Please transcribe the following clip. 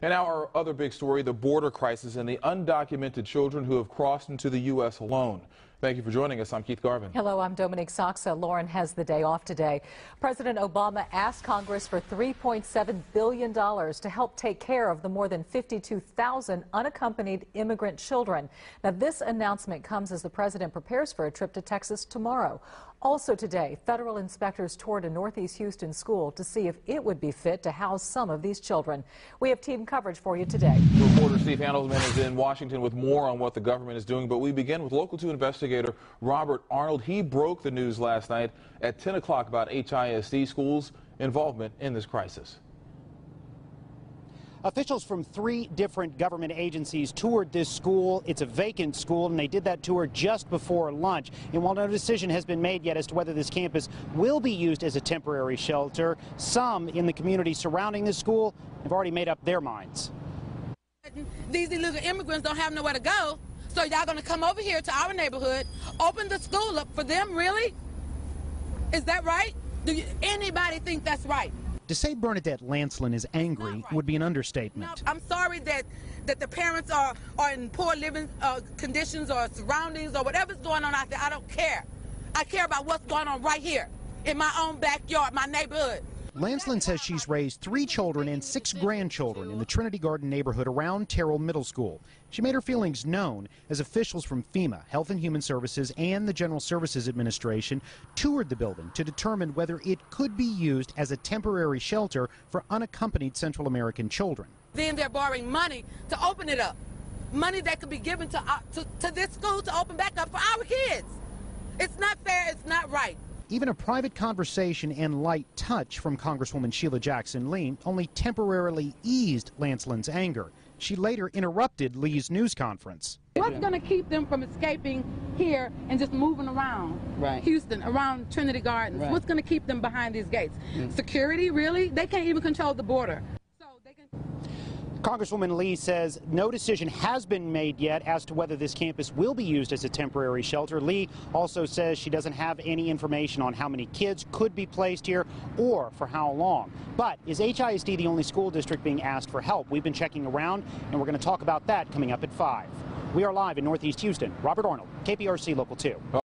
And now our other big story, the border crisis and the undocumented children who have crossed into the U.S. alone. Thank you for joining us. I'm Keith Garvin. Hello, I'm Dominique Saxa. Lauren has the day off today. President Obama asked Congress for $3.7 billion to help take care of the more than 52,000 unaccompanied immigrant children. Now, this announcement comes as the president prepares for a trip to Texas tomorrow. Also today, federal inspectors toured a Northeast Houston school to see if it would be fit to house some of these children. We have team coverage for you today. Reporter Steve Handelsman is in Washington with more on what the government is doing, but we begin with Local 2 investigator Robert Arnold. He broke the news last night at 10 o'clock about HISD schools' involvement in this crisis. Officials from 3 different government agencies toured this school. It's a vacant school, and they did that tour just before lunch. And while no decision has been made yet as to whether this campus will be used as a temporary shelter, some in the community surrounding this school have already made up their minds. These illegal immigrants don't have nowhere to go, so y'all going to come over here to our neighborhood, open the school up for them, really? Is that right? Do anybody think that's right? To say Bernadette Lancelin is angry would be an understatement. No, I'm sorry that the parents are in poor living conditions or surroundings or whatever's going on out there. I don't care. I care about what's going on right here in my own backyard, my neighborhood. Lancelin says she's raised 3 children and 6 grandchildren in the Trinity Garden neighborhood around Terrell Middle School. She made her feelings known as officials from FEMA, Health and Human Services, and the General Services Administration toured the building to determine whether it could be used as a temporary shelter for unaccompanied Central American children. Then they're borrowing money to open it up, money that could be given to this school to open back up for our kids. It's not fair. It's not right. Even a private conversation and light touch from Congresswoman Sheila Jackson Lee only temporarily eased Lancelin's anger. She later interrupted Lee's news conference. What's going to keep them from escaping here and just moving around Houston, around Trinity Gardens? What's going to keep them behind these gates? Security, really? They can't even control the border. Congresswoman Lee says no decision has been made yet as to whether this campus will be used as a temporary shelter. Lee also says she doesn't have any information on how many kids could be placed here or for how long. But is HISD the only school district being asked for help? We've been checking around, and we're going to talk about that coming up at 5. We are live in Northeast Houston. Robert Arnold, KPRC Local 2.